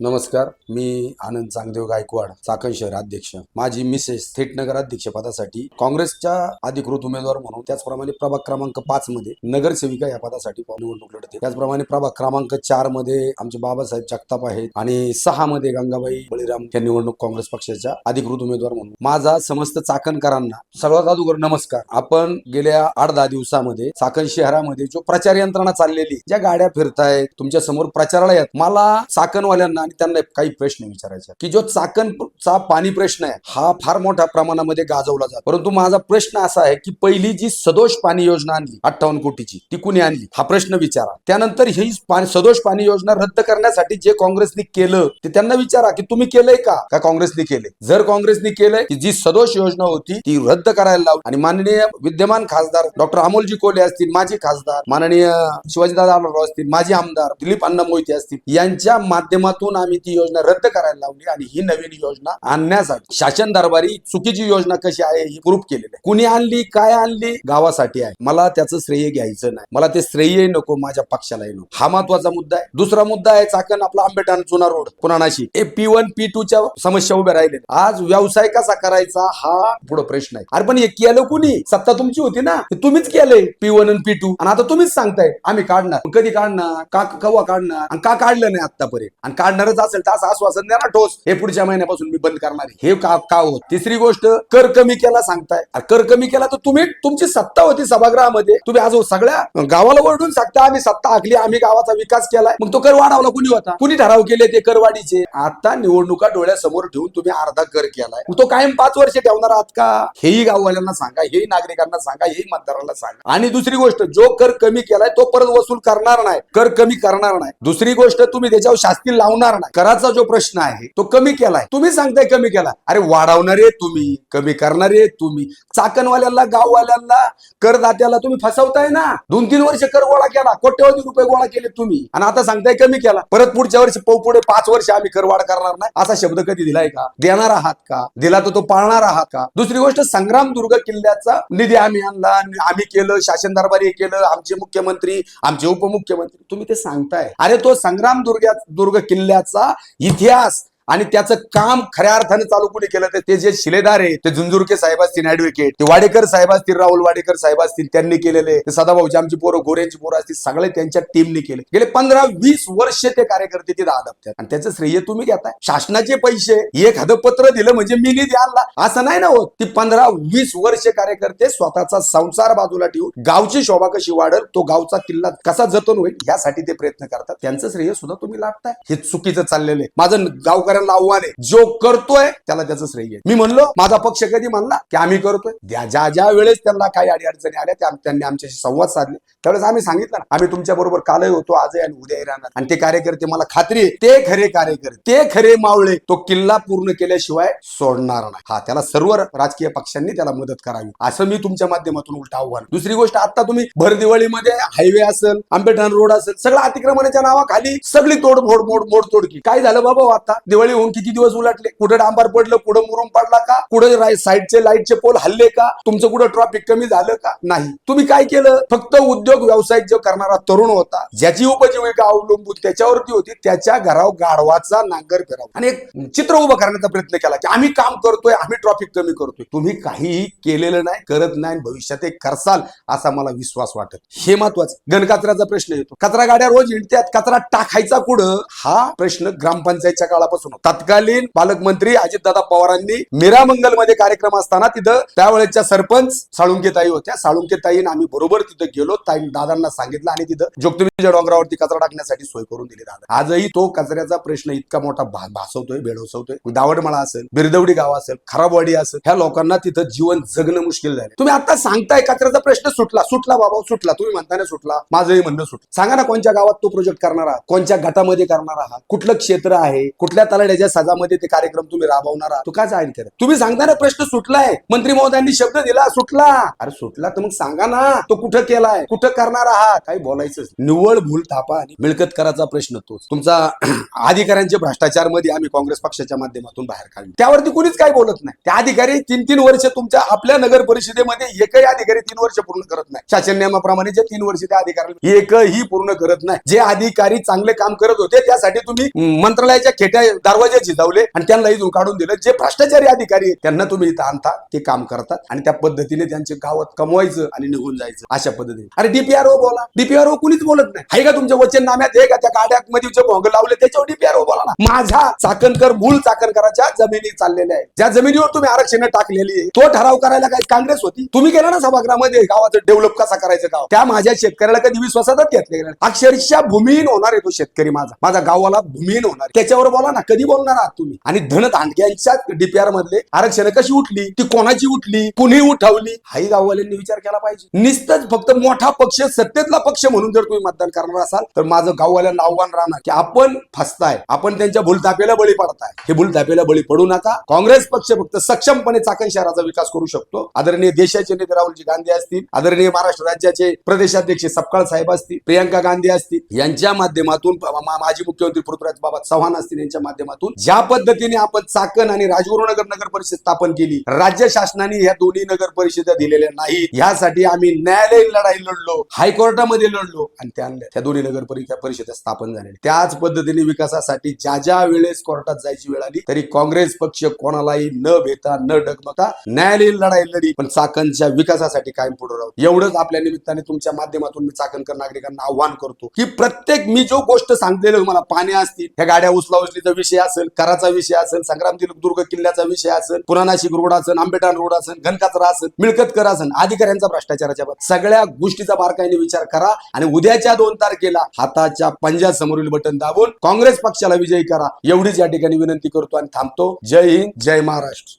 नमस्कार, मी आनंद चांगदेव गायकवाड, चाकण शहर अध्यक्ष. माझी मिसेस थेट नगर अध्यक्ष पदासाठी काँग्रेसच्या अधिकृत उमेदवार म्हणून, त्याचप्रमाणे प्रभाग क्रमांक 5 मध्ये नगरसेविका या पदासाठी निवडणूक लढते. त्याचप्रमाणे प्रभाग क्रमांक 4 मध्ये आमचे बाबासाहेब जगताप आहेत आणि 6 मध्ये गंगाबाई बळीराम या निवडणूक काँग्रेस पक्षाच्या अधिकृत उमेदवार म्हणून. माझा समस्त चाकणकरांना सर्वात अगोदर नमस्कार. आपण गेल्या 8-10 दिवसामध्ये चाकण शहरामध्ये जो प्रचार यंत्रणा चाललेली, ज्या गाड्या फिरतायत, तुमच्या समोर प्रचाराला येत, मला चाकणवाल्यांना आणि त्यांना काही प्रश्न विचारायचे की जो चाकणचा पाणी प्रश्न आहे हा फार मोठ्या प्रमाणामध्ये गाजवला जातो. परंतु माझा प्रश्न असा आहे की पहिली जी सदोष पाणी योजना आणली 58 कोटीची, ती कुणी आणली हा प्रश्न विचारा. त्यानंतर ही सदोष पाणी योजना रद्द करण्यासाठी जे काँग्रेसने केलं ते त्यांना विचारा की तुम्ही केलंय का काँग्रेसने केले. जर काँग्रेसने केलंय की जी सदोष योजना होती ती रद्द करायला लावली आणि माननीय विद्यमान खासदार डॉक्टर अमोलजी कोल्हे असतील, माजी खासदार माननीय शिवाजीदादा आढळराव असतील, माजी आमदार दिलीप अण्णा मोहिते असतील, यांच्या माध्यमातून आम्ही ती योजना रद्द करायला लावली आणि ही नवीन योजना आणण्यासाठी शासन दरबारी चुकीची योजना कशी आहे ही प्रूफ केलेली आहे. कुणी आणली, काय आणली, गावासाठी आहे. मला त्याचं श्रेय घ्यायचं नाही, मला ते श्रेय नको, माझ्या पक्षालाही नको. हा महत्वाचा मुद्दा आहे. दुसरा मुद्दा आहे चाकण आपला आंबेठाण जुना रोड पुराणाशी P1 P2 च्या समस्या उभ्या राहिले. आज व्यवसाय कसा करायचा हा पुढे प्रश्न आहे. अरे पण हे केलं कुणी? सत्ता तुमची होती ना, तुम्हीच केलंय P1 आणि P2 आणि आता तुम्हीच सांगताय आम्ही काढणार. कधी काढणार, का केव्हा काढणार आणि का काढलं नाही आतापर्यंत? आणि काढणारच असेल तर असं आश्वासन द्या ना ठोस, हे पुढच्या महिन्यापासून मी बंद करणार आहे. हे का होत? तिसरी गोष्ट, कर कमी केला सांगताय. कर कमी केला तर तुम्ही, तुमची सत्ता होती सभागृहामध्ये, तुम्ही आज सगळ्या गावाला ओरडून सांगता आम्ही सत्ता हाकली, आम्ही गावाचा विकास केलाय. मग तो कर वाढवला कुणी होता? कुणी ठराव केले ते करवाढीचे? आता निवडणुका डोळ्यासमोर ठेवून तुम्ही अर्धा कर केलाय, तो कायम 5 वर्ष ठेवणार आहात का? हेही गाववाल्यांना सांगा, हेही नागरिकांना सांगा, हेही मतदारांना सांगा. आणि दुसरी गोष्ट, जो कर कमी केलाय तो परत वसूल करणार नाही, कर कमी करणार नाही. दुसरी गोष्ट, तुम्ही त्याच्यावर शास्ती लावणार नाही. कराचा जो प्रश्न आहे तो कमी केलाय, तुम्ही सांगताय कमी केला. अरे वाढवणारे तुम्ही, कमी करणारे तुम्ही. चाकणवाल्यांना, गाववाल्यांना, करदात्याला तुम्ही फसवताय ना. 2-3 वर्ष कर गोळा केला, कोट्यवधी रुपये गोळा केले तुम्ही आणि आता सांगताय कमी केला. परत पुढच्या वर्षी पुढे 5 वर्ष आम्ही करवाढ करणार नाही असा शब्द कधी दिलाय का? देणार आहात का? दिला तर तो पाळणार आहात का? दुसरी गोष्ट, संग्रामदुर्ग किल्ल्याचा निधी आम्ही आणला, आम्ही केलं, शासन दरबारी केलं, आमचे मुख्यमंत्री, आमचे उपमुख्यमंत्री, तुम्ही ते सांगताय. अरे तो संग्रामदुर्ग किल्ल्याचा इतिहास आणि त्याचं काम खऱ्या अर्थाने चालू कुणी केलं ते जे शिलेदार आहे, ते झुंझुरके साहेब असतील, ऍडव्होकेट, ते वाडेकर साहेब असतील, राहुल वाडेकर साहेब असतील, त्यांनी केलेले, ते सदाभाऊची आमची पोरं, गोऱ्यांची पोरं असतील, सगळे त्यांच्या टीमने केले. गेले 15-20 वर्ष ते कार्यकर्ते तिथे अडकतात आणि त्याचं श्रेय तुम्ही घेताय. शासनाचे पैसे, एखादं पत्र दिलं म्हणजे मी निधी आणला असं नाही ना होत. ती 15-20 वर्ष कार्यकर्ते स्वतःचा संसार बाजूला ठेवून गावची शोभा कशी वाढल, तो गावचा किल्ला कसा जतन होईल यासाठी ते प्रयत्न करतात. त्यांचं श्रेय सुद्धा तुम्ही लाटताय. हे चुकीचं चाललेलं आहे. माझं गावकऱ्यांना आव्हान आहे, जो करतोय त्याला त्याचं श्रेय आहे. मी म्हणलो, माझा पक्ष कधी म्हणला की आम्ही करतोय? ज्या वेळेस त्यांना काही अडचणी आल्या त्यांनी आमच्याशी संवाद साधले, त्यावेळेस आम्ही सांगितलं ना, आम्ही तुमच्या बरोबर कालही होतो, आजही आणि उद्याही राहणार. आणि ते कार्यकर्ते, मला खात्री आहे, ते खरे कार्यकर्ते, ते खरे मावळे तो किल्ला पूर्ण केल्याशिवाय सोडणार नाही. हा, त्याला सर्व राजकीय पक्षांनी त्याला मदत करावी असं मी तुमच्या माध्यमातून उलट आव्हान. दुसरी गोष्ट, आता तुम्ही भर दिवाळीमध्ये हायवे असेल, आंबेठाण रोड असेल, सगळं अतिक्रमणाच्या नावाखाली सगळी मोडतोड की काय झालं बाबा? आता दिवाळी होऊन किती दिवस उलटले? कुठे डांबर पडलं, कुठं मुरुम पडला का? कुठे साईडचे लाईटचे पोल हल्ले का? तुमचं कुठं ट्रॅफिक कमी झालं का? नाही. तुम्ही काय केलं? फक्त उद्योग व्यवसाय जो करणारा तरुण होता, ज्याची उपजीविका अवलंबून त्याच्यावरती होती, त्याच्या घरावर गाढवाचा नांगर फिरावा आणि एक चित्र उभं करण्याचा प्रयत्न केला की आम्ही काम करतोय, आम्ही ट्रॅफिक कमी करतोय. तुम्ही काहीही केलेलं नाही, करत नाही, भविष्यात एक करसाल असा मला विश्वास वाटत. हे महत्वाचं. घनकचऱ्याचा प्रश्न येतो. कचरा गाड्या रोज हिंडतात, कचरा टाकायचा कुठं हा प्रश्न ग्रामपंचायतच्या काळापासून. तत्कालीन पालकमंत्री अजितदादा पवारांनी मीरामंगल मध्ये कार्यक्रम असताना तिथं त्यावेळेच्या सरपंच साळुंके ताई होत्या. साळुंके ताईन आम्ही बरोबर तिथं गेलो, दादांना सांगितलं आणि तिथं जोगतुमीच्या डोंगरावरती कचरा टाकण्यासाठी सोय करून दिली. दादा आजही तो कचऱ्याचा प्रश्न इतका मोठा भासवतोय, भेडवसवतोय. दावडमाळा असेल, बिरदवडी गाव असेल, खराबवाडी असेल, ह्या लोकांना तिथं जीवन जगणं मुश्किल झालं. तुम्ही आता सांगताय कचऱ्याचा प्रश्न सुटला बाबा, सुटला. तुम्ही म्हणताना सुटला, माझंही म्हणणं सुटलं. सांगा ना कोणत्या गावात तो प्रोजेक्ट करणार आहात, कोणत्या गटामध्ये करणार आहात, कुठलं क्षेत्र आहे, कुठल्या आठवड्याच्या सजामध्ये ते कार्यक्रम तुम्ही राबवणार आहात, तो काय जाहीर करा. तुम्ही सांगताना प्रश्न सुटलाय, मंत्री महोदयांनी शब्द दिला, सुटला. अरे सुटला तर मग सांगा ना, तो कुठं केलाय, कुठं करणार आहात, काही बोलायचं निव्वळ भूल थापा आणि मिळकत कराचा प्रश्न तोच तुमचा. अधिकाऱ्यांचे भ्रष्टाचार मध्ये आम्ही काँग्रेस पक्षाच्या माध्यमातून बाहेर काढले, त्यावरती कुणीच काही बोलत नाही. त्या अधिकारी 3-3 वर्ष तुमच्या आपल्या नगर परिषदेमध्ये एकही अधिकारी 3 वर्ष पूर्ण करत नाही. शासन नियमाप्रमाणे जे 3 वर्ष त्या अधिकाऱ्याला एकही पूर्ण करत नाही. जे अधिकारी चांगले काम करत होते त्यासाठी तुम्ही मंत्रालयाच्या खेट्या दरवाजे झिजवले आणि त्यांना इथून काढून दिलं. जे भ्रष्टाचारी अधिकारी आहेत त्यांना तुम्ही इथं आणता, ते काम करतात आणि त्या पद्धतीने त्यांचे गावात कमवायचं आणि निघून जायचं अशा पद्धतीने. अरे डीपीआरओ बोला, डीपीआरओ कुणीच बोलत नाही. आहे का तुमच्या वचननाम्यात, आहे का त्या गाड्यामध्ये जे भोंग लावले त्याच्यावर डीपीआरओ बोला ना. माझा चाकणकर मूळ चाकणकराच्या जमिनी चाललेल्या आहेत, ज्या जमिनीवर तुम्ही आरक्षण टाकलेली आहे, तो ठराव करायला काय काँग्रेस होती? तुम्ही केला ना सभागृहामध्ये गावाचं डेव्हलप कसा करायचं गाव. त्या माझ्या शेतकऱ्याला कधी विश्वासातच घेतले गेलं. अक्षरशः भूमिहीन होणार आहे तो शेतकरी, माझा गावाला भूमिहीन होणार. त्याच्यावर बोला ना, कधी बोलणार आहात तुम्ही? आणि धनदांडग्यांच्या डीपीआर मधले आरक्षण कशी उठली, ती कोणाची उठली, कुणी उठवली, हाही गाववाल्यांनी विचार केला पाहिजे. नुसतंच फक्त मोठा पक्ष, सत्तेतला पक्ष म्हणून जर तुम्ही मतदान करणार असाल तर माझं गाववाल्यांना आव्हान राहणार की आपण फसताय, आपण त्यांच्या भूलथापेला बळी पडताय. हे भूलथापेला बळी पडू नका. काँग्रेस पक्ष फक्त सक्षमपणे चाकण शहराचा विकास करू शकतो. आदरणीय देशाचे नेते राहुलजी गांधी असतील, आदरणीय महाराष्ट्र राज्याचे प्रदेशाध्यक्ष सपकाळ साहेब असतील, प्रियंका गांधी असतील, यांच्या माध्यमातून माजी मुख्यमंत्री पृथ्वीराज बाबा चव्हाण असतील, यांच्या माध्यमातून ज्या पद्धतीने आपण चाकण आणि राजगुरुनगर नगर परिषद स्थापन केली, राज्य शासनाने ह्या दोन्ही नगर परिषदा दिलेल्या नाहीत. यासाठी आम्ही न्यायालयीन लढाई लढलो, हायकोर्टामध्ये लढलो आणि त्या दोन्ही नगर परिषदा स्थापन झाल्या. त्याच पद्धतीने विकासासाठी ज्या वेळेस कोर्टात जायची वेळ आली तरी काँग्रेस पक्ष कोणालाही न भेटा न डगमगता न्यायालयीन लढाई लढी, पण चाकणच्या विकासासाठी कायम पुढे राहू. एवढंच आपल्या निमित्ताने तुमच्या माध्यमातून मी चाकणकर नागरिकांना आव्हान करतो की प्रत्येक मी जो गोष्ट सांगलेलो मला, पाण्या असतील, ह्या गाड्या उचला उचलीचा विषय असेल, कराचा विषय असेल, संग्रामदुर्ग किल्ल्याचा विषय असेल, पुराणाशिक रोड असेल, आंबेठाण रोड असेल, घनकचरा असेल, मिळकत कर असेल, अधिकाऱ्यांचा भ्रष्टाचाराच्या सगळ्या गोष्टीचा बारकाईने विचार करा आणि उद्याच्या 2 तारखेला हाताच्या पंजा समोरील बटन दाबून काँग्रेस पक्षाला विजयी करा. एवढीच या ठिकाणी विनंती करतो आणि थांबतो. जय हिंद, जय महाराष्ट्र.